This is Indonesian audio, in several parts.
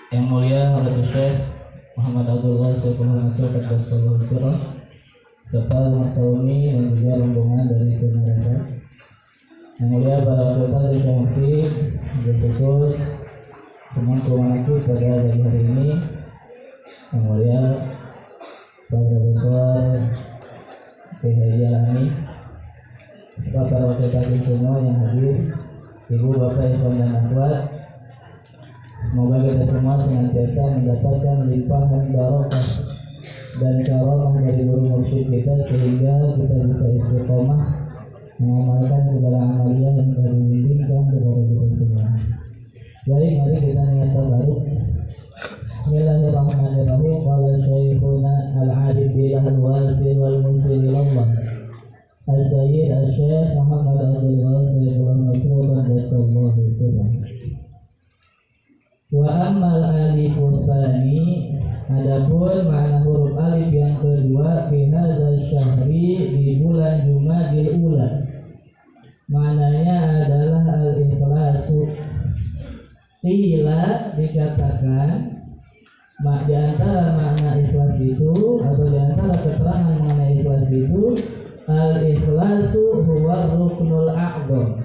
Yang mulia Hadirat Syekh Muhammad Abdullah Syekhul Mas'ud Qaddasallahu sirrah, serta Masauni dan juga rombongan dari Sumatera. Yang mulia para anggota DPMC, khusus teman keluarga pada pagi hari ini. Yang mulia Pak Profesor Kehayani, serta para wakil semua yang hadir, Ibu Bapak Ikhwan dan Akhwat. Semoga kita semua senantiasa mendapatkan limpahan barokah dan karamah dari guru mursyid kita, sehingga kita bisa istiqomah mengamalkan segala amalia yang telah dibimbingkan kepada kita semua. Baik, mari kita niat tabaruk. Bismillahirrahmanirrahim. Qala Syekhuna al-Arif billah al-wasil wal musil ilallah As-Sayyid Al-Syekh Muhammad Abdullah Syekhul Mas'ud Qaddasallahu sirrah. Wa ammal alifu tsani, adapun makna huruf alif yang kedua, fi hadzal syahri, di bulan Jumadil Ula, maknanya adalah al-ikhlasu. Qila, dikatakan di antara makna ikhlas itu, atau di antara keterangan mengenai ikhlas itu, al-ikhlasu huwa ruknul a'dham.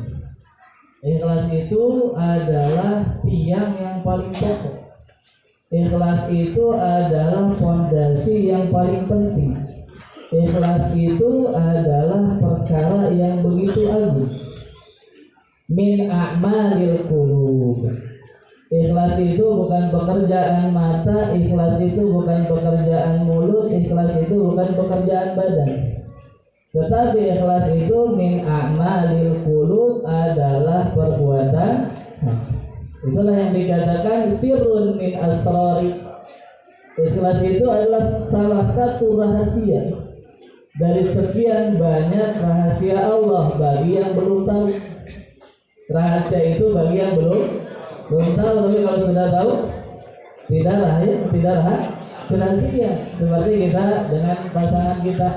Ikhlas itu adalah tiang yang paling pokok. Ikhlas itu adalah fondasi yang paling penting. Ikhlas itu adalah perkara yang begitu agung. Min a'malil qulub. Ikhlas itu bukan pekerjaan mata, ikhlas itu bukan pekerjaan mulut, ikhlas itu bukan pekerjaan badan. Tetapi ikhlas itu min a'malil qulub, adalah perbuatan. Itulah yang dikatakan sirrun min asrari. Ikhlas itu adalah salah satu rahasia dari sekian banyak rahasia Allah bagi yang belum tahu. Rahasia itu bagi yang belum tahu, tapi kalau sudah tahu tidak rahasia. Seperti kita dengan pasangan kita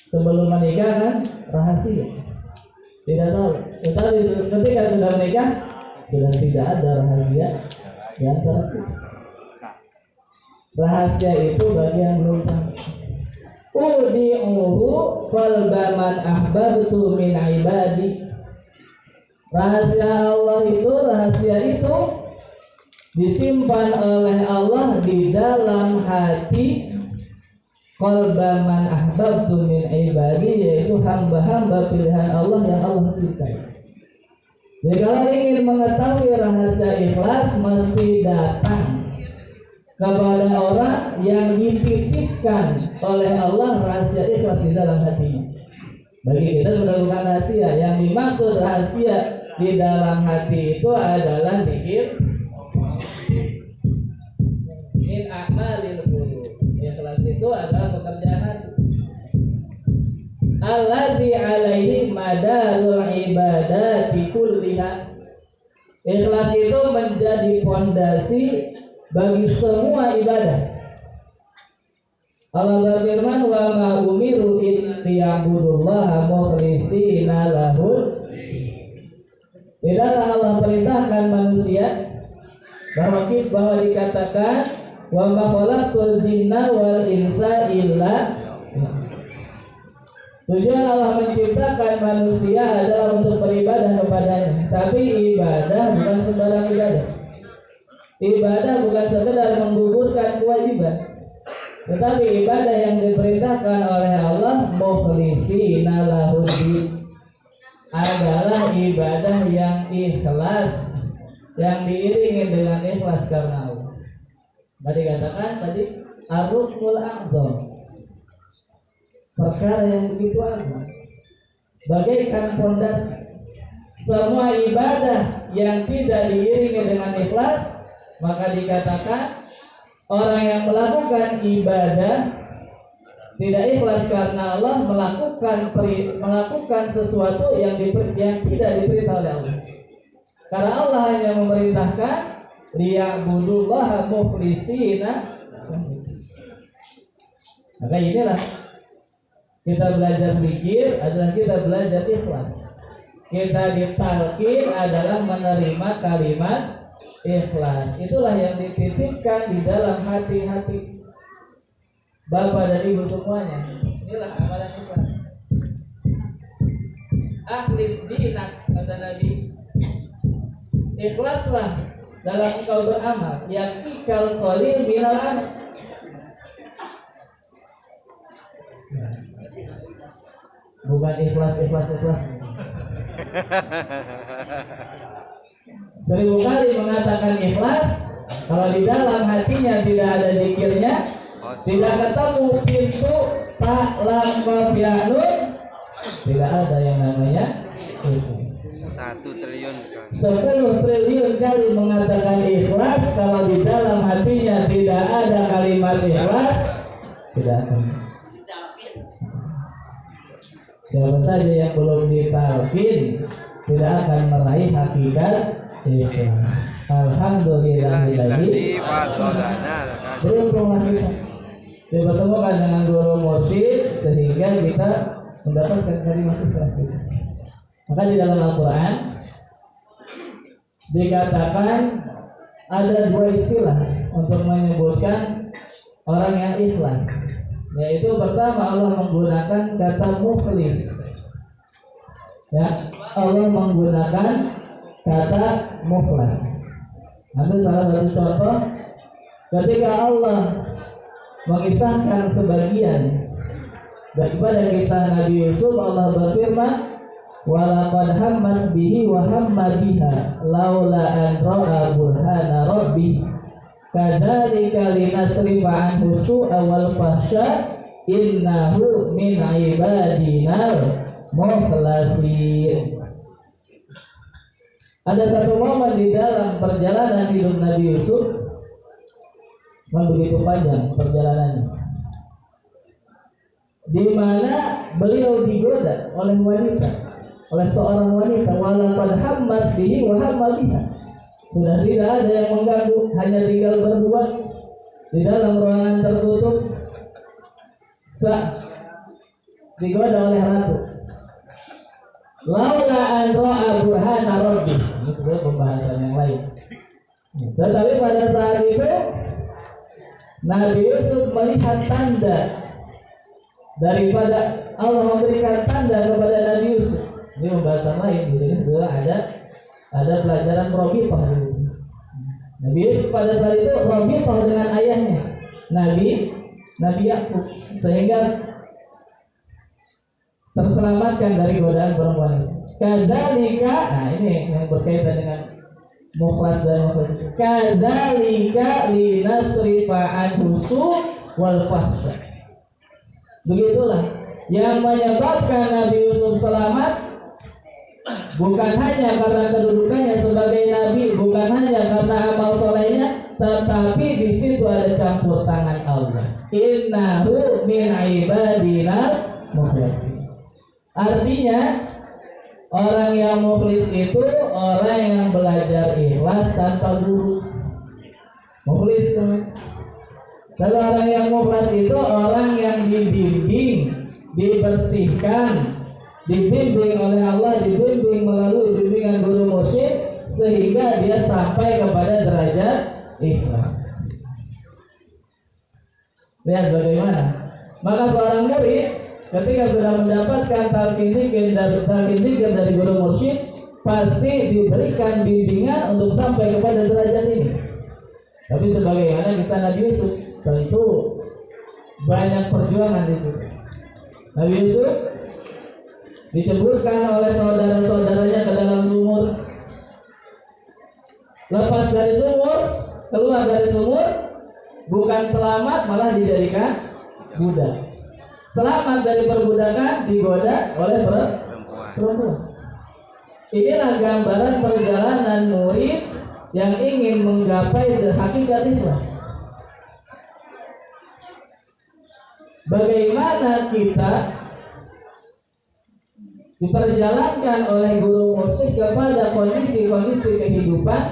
sebelum menikah kan rahasia, tidak tahu. Tetapi ketika sudah menikah, sudah tidak ada rahasia di antara kita. Rahasia itu bagi yang belum tahu. Udi'uhu qalba man ahbabtu min ibadi. Rahasia Allah itu, rahasia itu disimpan oleh Allah di dalam hati qalba man ahbabtu min ibadi, yaitu hamba-hamba pilihan Allah yang Allah cintai. Jadi kalau ingin mengetahui rahasia ikhlas, mesti datang kepada orang yang dititipkan oleh Allah rahasia ikhlas di dalam hatinya. Bagi kita sudah bukan rahasia. Yang dimaksud rahasia di dalam hati itu adalah zikir min a'malil qulub. Ikhlas itu adalah pekerjaan hati. Alladzi alaihi madarul ibadati kulliha. Ikhlas itu menjadi fondasi bagi semua ibadah. Allah berfirman, wa ma umiru illa liya'budullaha mukhlishina lahud. Tidaklah Allah perintahkan manusia bahwa dikatakan wa ma khalaqtul jinna wal insa illa. Tujuan Allah menciptakan manusia adalah untuk beribadah kepadanya. Tapi ibadah bukan sembarang ibadah. Ibadah bukan sekedar menggugurkan kewajiban, tetapi ibadah yang diperintahkan oleh Allah mukhlishina lahud-din adalah ibadah yang ikhlas, yang diiringi dengan ikhlas karena Allah. Tadi katakan ar-ruknul a'dham, perkara yang begitu agung, bagaikan fondasi. Semua ibadah yang tidak diiringi dengan ikhlas, maka dikatakan orang yang melakukan ibadah tidak ikhlas karena Allah, melakukan sesuatu yang tidak diperintah oleh Allah. Karena Allah hanya memerintahkan liya'budullaha mukhlishina. Maka inilah kita belajar zikir adalah kita belajar ikhlas. Kita ditalqin adalah menerima kalimat ikhlas. Itulah yang dititipkan di dalam hati-hati Bapak dan Ibu semuanya. Inilah amalan ikhlas. Akhlis dinak, kata Nabi, ikhlaslah dalam engkau beramal, yakikal qalil minal amal. Bukan ikhlas. Seribu kali mengatakan ikhlas, kalau di dalam hatinya tidak ada zikirnya, tidak ketemu pintu tak lam yanun, tidak ada yang namanya ikhlas. 1 triliun 10 triliun kali mengatakan ikhlas, kalau di dalam hatinya tidak ada kalimat ikhlas, tidak akan. Siapa saja yang belum ditalqin tidak akan meraih hakikat ikhlas. Alhamdulillahilladzi beruntunglah kita dipertemukan dengan guru mursyid sehingga kita mendapatkan kalimat ikhlas itu. Maka di dalam Al-Quran dikatakan ada 2 istilah untuk menyebutkan orang yang ikhlas, yaitu pertama Allah menggunakan kata mukhlis. Ya, Allah menggunakan kata mukhlas. Ambil salah satu contoh ketika Allah mengisahkan sebagian daripada kisah Nabi Yusuf, Allah berfirman, walaqad hammat bihi wa hamma biha laula an ra'a burhana rabbi kadzalika linasrifa anhu su'a wal fahsya innahu min ibadinal mukhlasin. Ada satu momen di dalam perjalanan hidup Nabi Yusuf, begitu panjang perjalanannya, di mana beliau digoda oleh wanita, oleh seorang wanita. Walaqad hammat bihi wa hamma biha. Sudah tidak ada yang mengganggu, hanya tinggal berdua di dalam ruangan tertutup. Digoda oleh ratu. Laula an ra'a burhana rabbi. Ini sebenarnya pembahasan yang lain. Tetapi pada saat itu Nabi Yusuf melihat tanda daripada Allah memberikan tanda kepada Nabi Yusuf. Ini pembahasan lain. Di sini sebenarnya ada pelajaran Robifah. Nabi Yusuf pada saat itu Robifah dengan ayahnya Nabi Yakub, sehingga terselamatkan dari godaan perempuan itu. Kadzalika, nah ini yang berkaitan dengan mukhlas dan mukhlas. Kadzalika linasrifa anhu wal fahsya. Begitulah yang menyebabkan Nabi Yusuf selamat, bukan hanya karena kedudukannya sebagai nabi, bukan hanya karena amal solehnya, tetapi di situ ada campur tangan Allah. Innahu min ibadinal mukhlasin. Artinya orang yang mukhlis itu orang yang belajar ikhlas tanpa guru. Mukhlis teman. Kalau orang yang mukhlas itu orang yang dibimbing, dibersihkan, dibimbing oleh Allah, dibimbing melalui bimbingan guru mursyid, sehingga dia sampai kepada derajat ikhlas. Lihat bagaimana. Maka seorang murid ketika sudah mendapatkan talqin dzikir dari guru mursyid, pasti diberikan bimbingan untuk sampai kepada derajat ini. Tapi sebagaimana kisah Nabi Yusuf, tentu banyak perjuangan di situ. Nabi Yusuf diceburkan oleh saudara-saudaranya ke dalam sumur. Lepas dari sumur, keluar dari sumur, bukan selamat, malah dijadikan budak. Selamat dari perbudakan, digoda oleh perempuan. Inilah gambaran perjalanan murid yang ingin menggapai hakikat ikhlas. Bagaimana kita diperjalankan oleh guru mursyid kepada kondisi-kondisi kehidupan,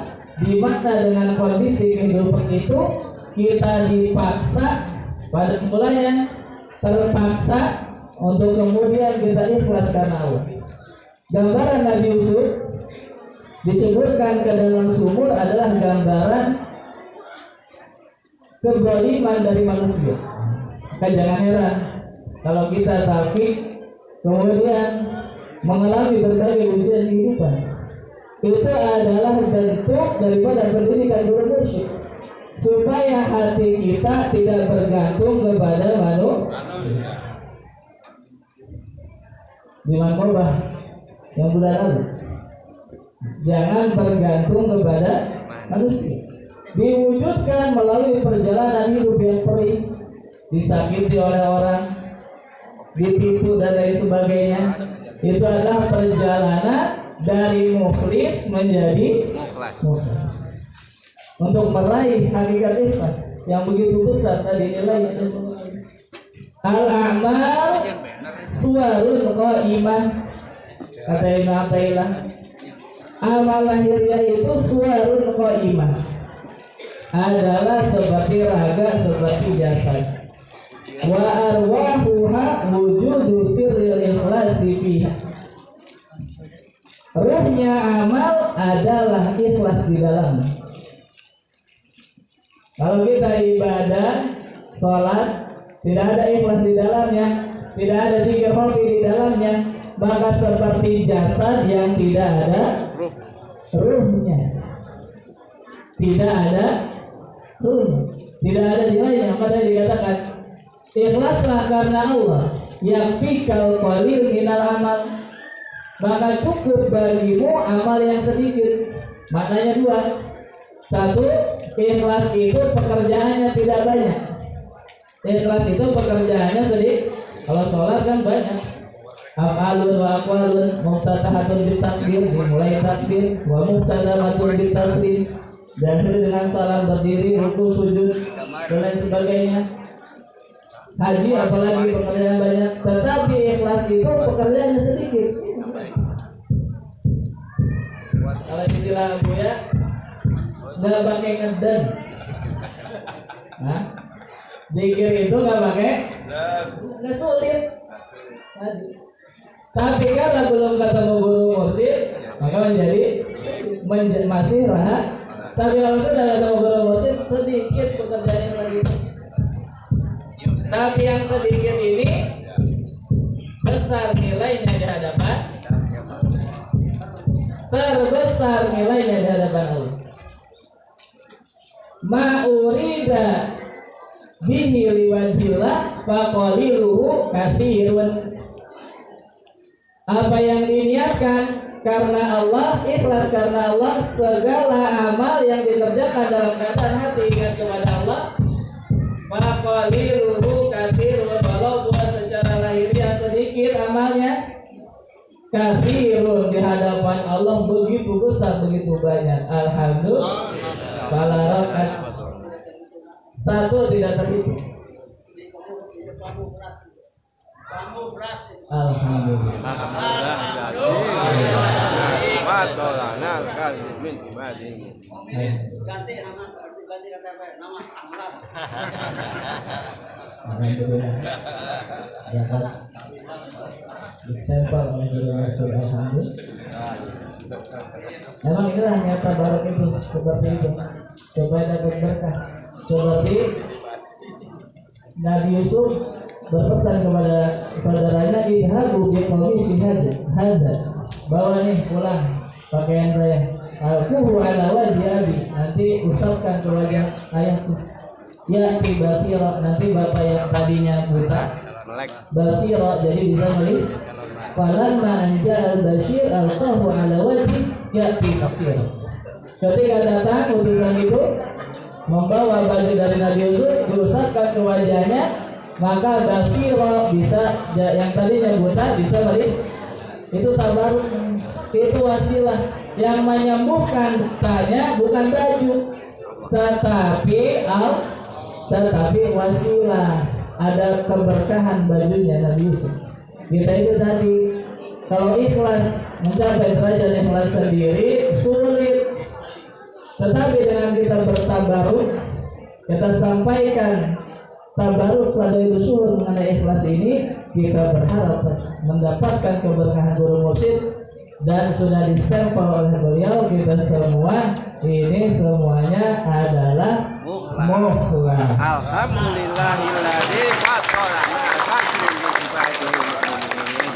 di mana dengan kondisi kehidupan itu kita dipaksa, pada mulanya terpaksa untuk kemudian kita ikhlas karena Allah. Gambaran Nabi Yusuf diceburkan ke dalam sumur adalah gambaran kezaliman dari manusia. Kan jangan heran kalau kita sakit kemudian mengalami berbagai ujian kehidupan, itu adalah bentuk daripada pendidikan guru mursyid supaya hati kita tidak bergantung kepada manusia. Di Manqobah yang bulan lalu, jangan bergantung kepada manusia. Diwujudkan melalui perjalanan hidup yang perih, disakiti oleh orang, ditipu dan lain sebagainya. Itu adalah perjalanan dari muflis menjadi mukhlas. Untuk meraih hakikat ikhlas yang begitu besar tadi nilainya. Al-a'mal suwarun qaimah, kata Ibnu Athaillah. Amal lahirnya itu suwarun qaimah, adalah seperti raga, seperti jasad. Wa arwahuha wujudu sirril ikhlasi fiha. Ruhnya amal adalah ikhlas di dalam. Kalau kita ibadah, sholat, tidak ada ikhlas di dalamnya, tidak ada zikir khafi di dalamnya, maka seperti jasad yang tidak ada ruhnya. Tidak ada ruhnya, tidak ada nilainya. Maka dikatakan ikhlaslah karena Allah, yang fikal qalil minal amal, maka cukup bagimu amal yang sedikit. Maknanya dua. Satu, ikhlas itu pekerjaannya tidak banyak. Ikhlas itu pekerjaannya sedikit. Kalau sholat kan banyak. Af'alun wa aqwalun muftatahatun bitakbir, dimulai takbir, wa muftatahatun bitaslim, dan dengan salam berdiri, ruku, sujud, dan lain sebagainya. Haji apalagi pekerjaan banyak, tetapi ikhlas itu pekerjaannya sedikit. Kalau istilah Abu ya, nggak pakai ngeden. Nah, zikir itu nggak pakai, nggak sulit. Tapi kalau belum ketemu guru mursyid, maka masih rahat. Tapi kalau sudah ketemu guru mursyid, sedikit pekerjaan lagi. Tapi yang sedikit ini besar nilainya di hadapan, terbesar nilainya di hadapan Allah. Ma'urida bihi liwajillah faqaliluhu katsirun. Apa yang diniatkan karena Allah, ikhlas karena Allah, segala amal yang dikerjakan dalam keadaan hati ingat kepada Allah, faqaliluhu katsirun, walaupun secara lahiriah sedikit amalnya, katsirun di hadapan Allah begitu besar, begitu banyak. Alhamdulillah. Fala rakaat satu tidak terhitung. Alhamdulillah. Ganti nama. Alhamdulillah. Dapat distempel oleh guru Rasul. Alhamdulillah. Memang inilah niat tabaruk itu, seperti itu, supaya dapat berkah. Seperti Nabi Yusuf berpesan kepada saudaranya, idhabu biqamisi hadza, bawa nih pulang pakaian saya, alquhu ala wajhi abi, nanti usapkan ke wajah ayahku. Ya basira, nanti bapak yang tadinya buta basira, jadi bisa melihat. Falamma anja'al bashir alqahu ala wajhi ya'ti tafsir. Ketika datang utusan itu membawa baju dari Nabi Yusuf, diusapkan ke wajahnya, maka basira, bisa yang tadinya buta bisa melihat. Itu tabaruk, itu wasilah yang menyembuhkan tanya, bukan baju, tetapi wasilah, ada keberkahan bajunya Nabi Yusuf. Kita itu tadi, kalau ikhlas, mencapai derajat ikhlas sendiri sulit. Tetapi dengan kita bertabaruk, kita sampaikan tabaruk pada itu suhur mengenai ikhlas ini, kita berharap mendapatkan keberkahan guru mursyid dan sudah distempel oleh beliau kita semua ini semuanya adalah mukhlas. Alhamdulillahilladzi fatara al-fasli bi ibadihi mu'minin.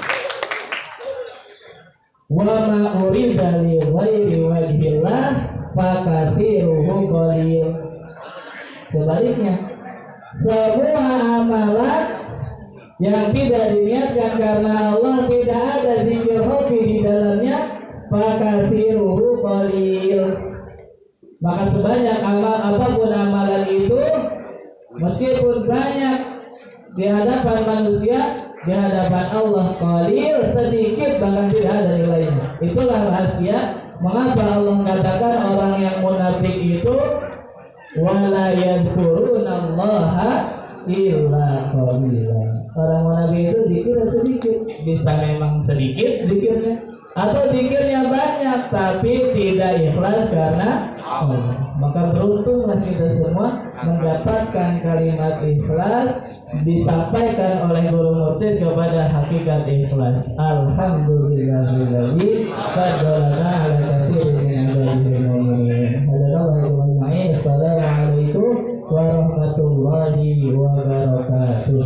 Wa ma urida li ghairi wajhillah fakathiruhu qalil. Sebaliknya, semua amalan yang tidak diniatkan karena Allah, tidak ada zikir hobi di dalamnya, fakathiruhu qalil. Maka sebanyak amal apapun amalan itu, meskipun banyak di hadapan manusia, di hadapan Allah qalil, sedikit bahkan tidak ada nilainya. Itulah rahasia mengapa Allah mengatakan orang yang munafik itu wala yadhkurunallaha illa qalila. Orang munafik itu zikirnya sedikit, bisa memang sedikit zikirnya, atau zikirnya banyak tapi tidak ikhlas karena Allah. Maka beruntunglah kita semua mendapatkan kalimat ikhlas disampaikan oleh guru mursyid kepada hakikat ikhlas. Alhamdulillahilladzi fadlana ala katsirin min ibadihi mu'minin. Assalamualaikum warahmatullahi wabarakatuh.